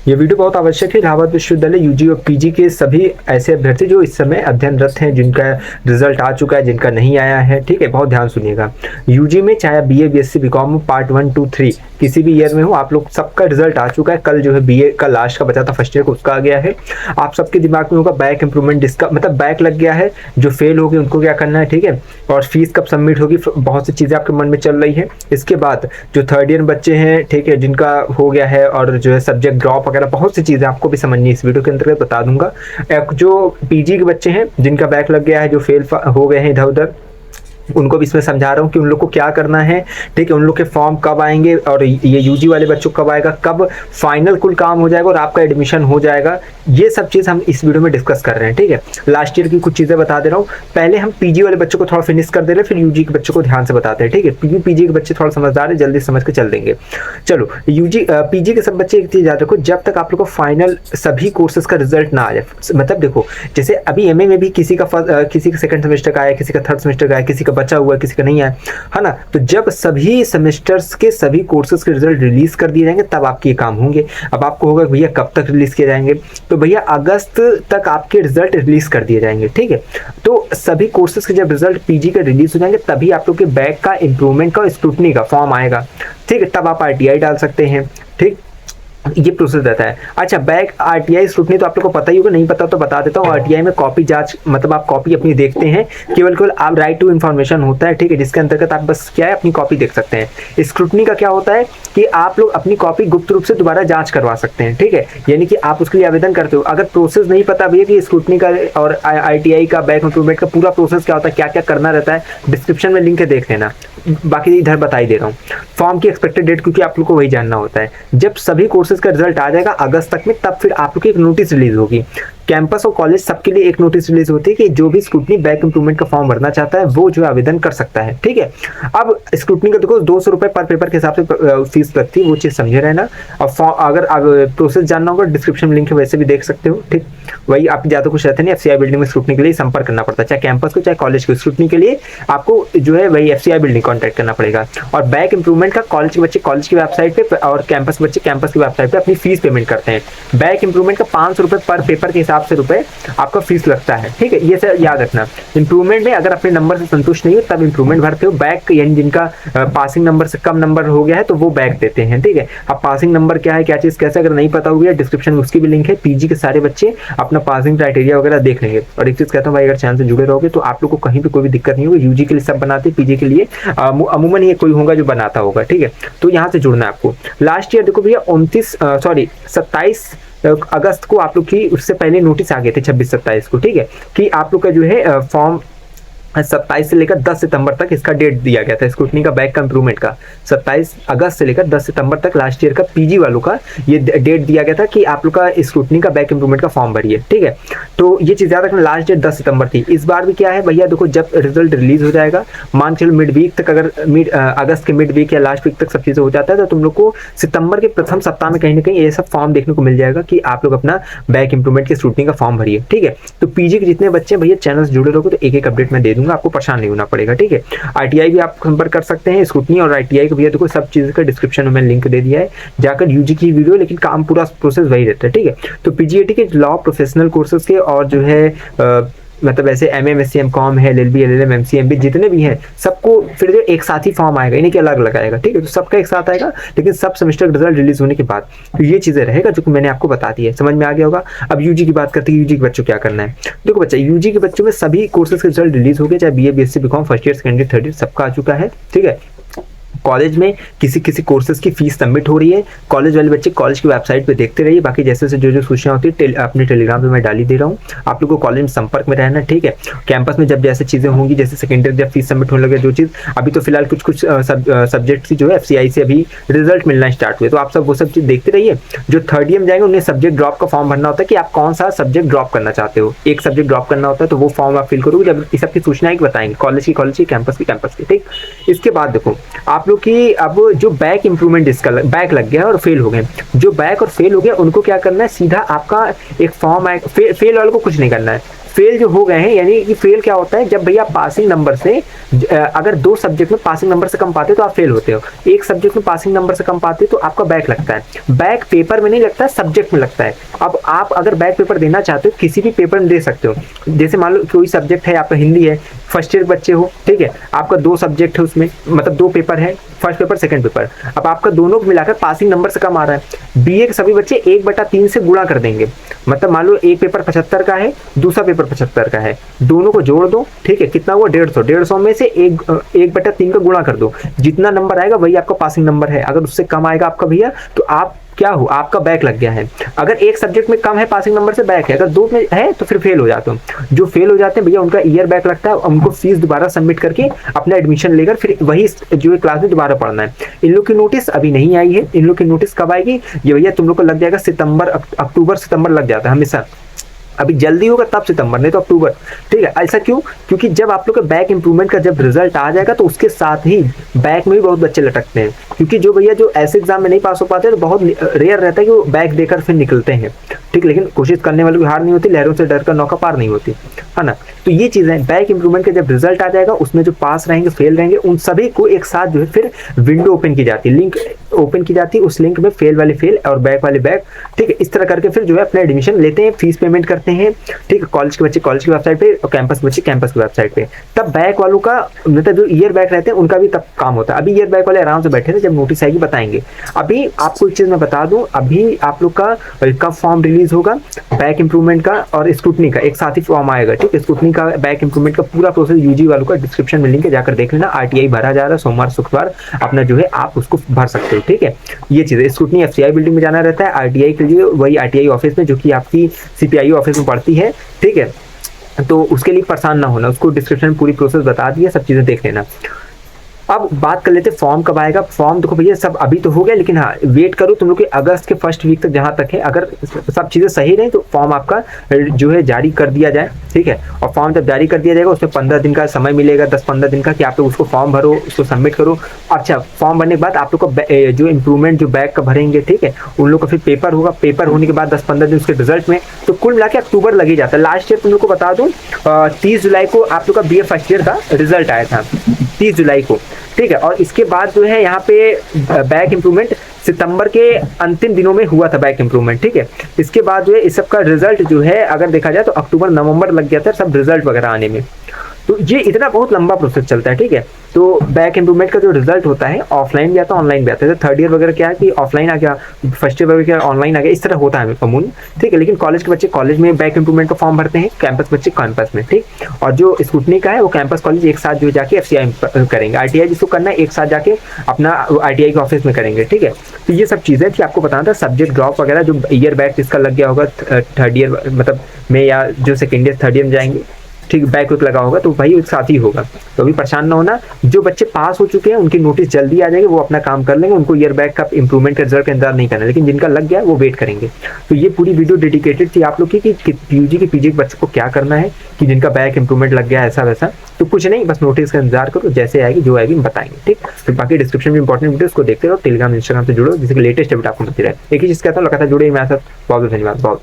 ये वीडियो बहुत आवश्यक है इलाहाबाद विश्वविद्यालय यूजी और पीजी के सभी ऐसे अभ्यर्थी जो इस समय अध्ययनरत हैं, जिनका रिजल्ट आ चुका है, जिनका नहीं आया है। ठीक है, बहुत ध्यान सुनिएगा। यूजी में चाहे बीए बीएससी बीकॉम पार्ट 1 2 3 किसी भी ईयर में हो, आप लोग सबका रिजल्ट आ चुका है। कल जो है बीए का लास्ट का बचा था फर्स्ट ईयर को, उसका आ गया है। आप सबके दिमाग में होगा बैक इंप्रूवमेंट, जिसका मतलब बैक लग गया है, जो फेल हो गए उनको क्या करना है। ठीक है, और फीस कब सबमिट होगी, बहुत सी चीज़ें आपके मन में चल रही है। इसके बाद जो थर्ड ईयर बच्चे हैं, ठीक है, जिनका हो गया है और जो है सब्जेक्ट ड्रॉप वगैरह बहुत सी चीज़ें आपको भी समझनी है, इस वीडियो के अंतर्गत बता दूंगा। जो पीजी के बच्चे हैं जिनका बैक लग गया है, जो फेल हो गए हैं इधर उधर, उनको भी इसमें समझा रहा हूँ कि उन लोग को क्या करना है। ठीक है, उन लोग के फॉर्म कब आएंगे और ये यूजी वाले बच्चों कब आएगा, कब फाइनल कुल काम हो जाएगा और आपका एडमिशन हो जाएगा, ये सब चीज़ हम इस वीडियो में डिस्कस कर रहे हैं। ठीक है, लास्ट ईयर की कुछ चीज़ें बता दे रहा हूँ। पहले हम पीजी वाले बच्चों को थोड़ा फिनिश कर दे रहे हैं, फिर यूजी के बच्चों को ध्यान से बताते हैं। ठीक है, पीजी के बच्चे थोड़ा समझदार है, जल्दी समझ के चल देंगे। चलो, पीजी के सब बच्चे एक चीज़ याद रखो, जब तक आप लोग को फाइनल सभी कोर्सेज का रिजल्ट ना आ जाए, मतलब देखो जैसे अभी एमए में भी किसी का सेकंड सेमेस्टर का आया, किसी का थर्ड सेमेस्टर का आया, किसी का बचा हुआ है, किसी का नहीं आया, है ना। तो जब सभी सेमेस्टर्स के सभी कोर्सेज के रिजल्ट रिलीज कर दिए जाएंगे तब आपके ये काम होंगे। अब आपको होगा भैया कब तक रिलीज किए जाएंगे, तो भैया अगस्त तक आपके रिजल्ट रिलीज कर दिए जाएंगे। ठीक है, तो सभी कोर्सेज के जब रिजल्ट पीजी के रिलीज हो जाएंगे तभी आप लोग के बैक का इंप्रूवमेंट का स्क्रूटनी का फॉर्म आएगा। ठीक है, तब आप आरटीआई डाल सकते हैं। ठीक, ये प्रोसेस रहता है। अच्छा, बैक आरटीआई स्क्रूटनी तो आप लोग को पता ही होगा, नहीं पता तो बता देता हूँ। आरटीआई में कॉपी जांच, मतलब आप कॉपी अपनी देखते हैं, केवल आप राइट टू इन्फॉर्मेशन होता है। ठीक है, जिसके अंतर्गत आप बस क्या है अपनी कॉपी देख सकते हैं। स्क्रूटनी का क्या होता है कि आप लोग अपनी कॉपी गुप्त रूप से दोबारा जांच करवा सकते हैं। ठीक है, यानी कि आप उसके लिए आवेदन करते हो। अगर प्रोसेस नहीं पता भैया कि स्क्रूटनी का और आरटीआई का बैक इंप्रूवमेंट का पूरा प्रोसेस क्या होता है, क्या क्या करना रहता है, डिस्क्रिप्शन में लिंक है, देख लेना। बाकी इधर बता ही दे रहा हूँ। फॉर्म की एक्सपेक्टेड डेट, क्योंकि आप लोग को वही जानना होता है। जब सभी कोर्सेज का रिजल्ट आ जाएगा अगस्त तक में, तब फिर आप लोग की एक नोटिस रिलीज होगी। कैंपस और कॉलेज सबके लिए एक नोटिस रिलीज होती है कि जो भी स्क्रूटनी बैक इंप्रूवमेंट का फॉर्म भरना चाहता है वो जो आवेदन कर सकता है। ठीक है, अब स्क्रूटनी का देखो 200 रुपये पर पेपर के हिसाब से फीस लगती है, वो चीज़ समझे रहना। और अगर प्रोसेस जानना होगा डिस्क्रिप्शन में लिंक है, वैसे भी देख सकते हो। ठीक, वही आप ज़्यादा कुछ रहता नहीं, एफसीआई बिल्डिंग में स्क्रूटनी के लिए संपर्क करना पड़ता है, चाहे कैंपस को चाहे कॉलेज को। स्क्रूटनी के लिए आपको जो है वही एफसीआई बिल्डिंग कॉन्टैक्ट करना पड़ेगा। और बैक इंप्रूवमेंट का कॉलेज के बच्चे कॉलेज की वेबसाइट पे और कैंपस के बच्चे कैंपस की वेबसाइट पे अपनी फीस पेमेंट करते हैं। बैक इंप्रूवमेंट का 500 रुपये पर पेपर के हिसाब से रुपये आपका फीस लगता है। ठीक है, ये सब याद रखना। इंप्रूवमेंट में अगर अपने नंबर से संतुष्ट नहीं हो तब इंप्रूवमेंट भरते हो। बैक यानी जिनका पासिंग नंबर से कम नंबर हो गया है तो वो बैक देते हैं। ठीक है, अब पासिंग नंबर क्या है, क्या चीज़ कैसे, अगर नहीं पता हो गया डिस्क्रिप्शन में उसकी भी लिंक है। पीजी के सारे बच्चे अपना पासिंग क्राइटेरिया वगैरह देख लेंगे। और एक चीज़ कहता हूँ भाई, अगर चैनल से जुड़े रहोगे तो आप लोग को कहीं भी कोई भी दिक्कत नहीं होगी। यूजी के लिए सब बनाते हैं, पीजी के लिए अमूमन ये कोई होगा जो बनाता होगा। ठीक है, तो यहाँ से जुड़ना है आपको। लास्ट ईयर देखो भैया 27 अगस्त को आप लोग की, उससे पहले नोटिस आ गए थे 26-27 को। ठीक है, कि आप लोग का जो है फॉर्म 27 से लेकर 10 सितंबर तक इसका डेट दिया गया था स्क्रूटनी का बैक का इंप्रूवमेंट का। 27 अगस्त से लेकर 10 सितंबर तक लास्ट ईयर का पीजी वालों का ये डेट दिया गया था कि आप लोग का स्क्रूटनी का बैक इंप्रूवमेंट का फॉर्म भरिए। ठीक है, तो ये चीज़ याद रखना, लास्ट डेट 10 सितंबर थी। इस बार भी क्या है भैया, देखो जब रिजल्ट रिलीज हो जाएगा, मान चलो मिड वीक तक, अगर अगस्त के मिड वीक या लास्ट वीक तक सब चीज़ें हो जाता है तो तुम लोग को सितंबर के प्रथम सप्ताह में कहीं ना कहीं ये सब फॉर्म देखने को मिल जाएगा कि आप लोग अपना बैक इंप्रूवमेंट के स्क्रूटनी का फॉर्म भरिए। ठीक है, तो पीजी के जितने बच्चे भैया चैनल से जुड़े रहोगे तो एक एक अपडेट मैं दे दूंगा, आपको परेशान नहीं होना पड़ेगा। ठीक है, आरटीआई भी आप संपर्क कर सकते हैं। स्क्रूटनी और आरटीआई को भैया देखो सब चीज़ का डिस्क्रिप्शन में मैंने लिंक दे दिया है, जाकर यूजी की वीडियो, लेकिन काम पूरा प्रोसेस वही रहता है। ठीक है, तो पीजीएटी के लॉ प्रोफेशनल कोर्सेज के और जो है मतलब ऐसे एमएमएससी एमकॉम है, एलएलबी एलएलएम एमसीएमबी जितने भी हैं सबको फिर जो एक साथ ही फॉर्म आएगा, इन्हीं के अलग लगाएगा। ठीक है, तो सबका एक साथ आएगा, लेकिन सब सेमेस्टर का रिजल्ट रिलीज होने के बाद तो ये चीज़ें रहेगा जो कि मैंने आपको बता दी है। समझ में आ गया होगा। अब यूजी की बात करते हैं, यूजी के बच्चों क्या करना है। देखो बच्चा, यूजी के बच्चों में सभी कोर्सेज के रिजल्ट रिलीज हो गए, चाहे BA BSc BCom first year second year third year सबका आ चुका है। ठीक है, कॉलेज में किसी किसी कोर्सेज की फीस सबमिट हो रही है। कॉलेज वाले बच्चे कॉलेज की वेबसाइट पे देखते रहिए। बाकी जैसे जो जो सूचना होती है अपने टेलीग्राम पे मैं डाली दे रहा हूँ, आप लोग को कॉलेज में संपर्क में रहना। ठीक है, कैंपस में जब जैसे चीज़ें होंगी, जैसे सेकेंड ईयर जब फीस सबमिट होने लगे, जो चीज़ अभी तो फिलहाल कुछ सब्जेक्ट की जो है एफसीआई से अभी रिजल्ट मिलना स्टार्ट हुए, तो आप सब वो सब चीज़ देखते रहिए। जो थर्ड ईयर में जाएंगे उन्हें सब्जेक्ट ड्रॉप का फॉर्म भरना होता है कि आप कौन सा सब्जेक्ट ड्रॉप करना चाहते हो। एक सब्जेक्ट ड्रॉप करना होता है तो वो फॉर्म आप फिल करोगे, जब इस सबकी सूचनाएं बताएंगे, कॉलेज की, कैंपस की। ठीक, इसके बाद देखो आप लोग की अब जो बैक इंप्रूवमेंट इसका बैक लग गया और फेल हो गए, जो बैक और फेल हो गया उनको क्या करना है, सीधा आपका एक फॉर्म आएगा। फेल वालों को कुछ नहीं करना है, फेल जो हो गए हैं, यानी कि फेल क्या होता है, जब भैया पासिंग नंबर से अगर 2 सब्जेक्ट में पासिंग नंबर से कम पाते हो तो आप फेल होते हो, एक सब्जेक्ट में पासिंग नंबर से कम पाते हो तो आपका बैक लगता है। बैक पेपर में नहीं लगता, सब्जेक्ट में लगता है। अब आप अगर बैक पेपर देना चाहते हो किसी भी पेपर में दे सकते हो। जैसे मान लो कोई सब्जेक्ट है आपका हिंदी है, फर्स्ट ईयर बच्चे हो, ठीक है, आपका 2 सब्जेक्ट है उसमें, मतलब 2 पेपर है, फर्स्ट पेपर सेकंड पेपर, अब आपका दोनों को मिलाकर पासिंग नंबर से कम आ रहा है, बीए के सभी बच्चे 1/3 से गुणा कर देंगे। मतलब मान लो एक पेपर 75 का है, दूसरा पेपर 75 का है, दोनों को जोड़ दो, ठीक है, कितना हुआ 150, 150 में से 1/3 का गुणा कर दो, जितना नंबर आएगा वही आपका पासिंग नंबर है। अगर उससे कम आएगा आपका भैया तो आप क्या हो, आपका बैक लग गया है। अगर एक सब्जेक्ट में कम है पासिंग नंबर से बैक है, अगर 2 में है तो फिर फेल हो जाते हो। जो फेल हो जाते हैं भैया उनका ईयर बैक लगता है, उनको फीस दोबारा सबमिट करके अपना एडमिशन लेकर फिर वही जो क्लास में दोबारा पढ़ना है। इन लोग की नोटिस अभी नहीं आई है, इन लोग की नोटिस कब आएगी, ये भैया तुम लोग को लग जाएगा सितंबर, अक्टूबर सितंबर लग जाता है हमेशा। अभी जल्दी होगा तब सितंबर, नहीं तो अक्टूबर, ठीक है। ऐसा क्यों, क्योंकि जब आप लोग का बैक इंप्रूवमेंट का जब रिजल्ट आ जाएगा तो उसके साथ ही बैक में भी बहुत बच्चे लटकते हैं, क्योंकि जो भैया जो ऐसे एग्जाम में नहीं पास हो पाते तो बहुत रेयर रहता है कि वो बैक देकर फिर निकलते हैं, ठीक। लेकिन कोशिश करने वालों की हार नहीं होती, लहरों से डर कर नौका पार नहीं होती, है ना। तो ये चीजें बैक इंप्रूवमेंट का जब रिजल्ट आ जाएगा उसमें जो पास रहेंगे फेल रहेंगे उन सभी को एक साथ जो है फिर विंडो ओपन की जाती है, लिंक ओपन की जाती है, उस लिंक में फेल वाले फेल और बैक वाले बैक, ठीक है। इस तरह करके फिर जो है अपना एडमिशन लेते हैं, फीस पेमेंट करते हैं, ठीक है। कॉलेज के बच्चे कॉलेज की वेबसाइट पे और कैंपस के बच्चे कैंपस की वेबसाइट पे। तब बैक वालों का मतलब जो ईयर बैक रहते हैं उनका भी तब काम होता है। अभी ईयर बैक वाले आराम से बैठे थे, जब नोटिस आएगी बताएंगे। अभी आपको एक चीज मैं बता दूं, अभी आप लोग का कब फॉर्म रिलीज होगा बैक इंप्रूवमेंट का और स्क्रूटनी का, एक साथ ही फॉर्म आएगा, ठीक है। स्क्रूटनी का बैक इंप्रूवमेंट का पूरा प्रोसेस यूजी वालों का डिस्क्रिप्शन में लिंक है, जाकर देख लेना। आरटीआई भरा जा रहा है, सोमवार शुक्रवार अपना जो है आप उसको भर सकते हो, ठीक है। ये चीज है, स्क्रूटनी एफसीआई बिल्डिंग में जाना रहता है, आरटीआई के लिए वही आरटीआई ऑफिस में जो कि आपकी सीपीआई ऑफिस में पड़ती है, ठीक है। तो उसके लिए परेशान ना होना, उसको डिस्क्रिप्शन में पूरी प्रोसेस बता दी है, सब चीजें देख लेना। अब बात कर लेते हैं फॉर्म कब आएगा। फॉर्म देखो भैया सब अभी तो हो गया, लेकिन हाँ वेट करो तुम लोग के अगस्त के फर्स्ट वीक तक, जहां तक है अगर सब चीजें सही रहे तो फॉर्म आपका जो है जारी कर दिया जाए, ठीक है। और फॉर्म जब जारी कर दिया जाएगा उसमें 15 दिन का समय मिलेगा, 10-15 दिन का, कि आप लोग उसको फॉर्म भरो, उसको सबमिट करो। अच्छा, फॉर्म भरने के बाद आप लोग को जो इंप्रूवमेंट जो बैक का भरेंगे, ठीक है, उन लोग का फिर पेपर होगा। पेपर होने के बाद 10-15 दिन उसके रिजल्ट में, तो कुल मिला के अक्टूबर लग ही जाता है। लास्ट ईयर तुम लोग को बता दूं 30 जुलाई को आप लोग का बीए फर्स्ट ईयर का रिजल्ट आया था, 30 जुलाई को, ठीक है। और इसके बाद जो है यहाँ पे बैक इंप्रूवमेंट सितंबर के अंतिम दिनों में हुआ था बैक इंप्रूवमेंट, ठीक है। इसके बाद जो है इस सब का रिजल्ट जो है अगर देखा जाए तो अक्टूबर नवंबर लग गया था सब रिजल्ट वगैरह आने में। तो ये इतना बहुत लंबा प्रोसेस चलता है, ठीक है। तो बैक इंप्रूवमेंट का जो रिजल्ट होता है ऑफलाइन भी आता है ऑनलाइन भी आता है। थर्ड ईयर वगैरह क्या है कि ऑफलाइन आ गया, फर्स्ट ईयर वगैरह क्या ऑनलाइन आ गया, इस तरह होता है अमूल, ठीक है। लेकिन कॉलेज के बच्चे कॉलेज में बैक इंप्रूवमेंट का फॉर्म भरते हैं, कैंपस बच्चे कैंपस में, ठीक। और जो स्कूटनी का है वो कैंपस कॉलेज एक साथ जो जाके एफसीआई करेंगे, आरटीआई जिसको करना है एक साथ जाके अपना आरटीआई के ऑफिस में करेंगे, ठीक है। तो ये सब चीज़ें थी आपको बताना था। सब्जेक्ट ड्रॉप वगैरह जो ईयर बैक जिसका लग गया होगा थर्ड ईयर मतलब में, या जो सेकेंड ईयर थर्ड ईयर में जाएंगे, ठीक, बैक वैक लगा होगा तो भाई एक साथ ही होगा। तो अभी परेशान ना होना, जो बच्चे पास हो चुके हैं उनकी नोटिस जल्दी आ जाएगी, वो अपना काम कर लेंगे, उनको ईयर बैक का इंप्रूवमेंट का रिजल्ट का इंतजार नहीं करना। लेकिन जिनका लग गया वो वेट करेंगे। तो ये पूरी वीडियो डेडिकेटेड थी आप लोग की कि यूजी के पीजी के बच्चों को क्या करना है, कि जिनका बैक इंप्रूवमेंट लग गया ऐसा वैसा। तो कुछ नहीं, बस नोटिस का इंतजार करो, जैसे आएगी जो आएगी बताएंगे, ठीक। फिर बाकी डिस्क्रिप्शन में इंपॉर्टेंट वीडियोस को देखते रहो, टेलीग्राम इंस्टाग्राम से जुड़ो, जिससे लेटेस्ट अपडेट आपको मिलती रहे। एक ही चीज कहता हूँ, लगातार जुड़े मेरे साथ। बहुत धन्यवाद, बहुत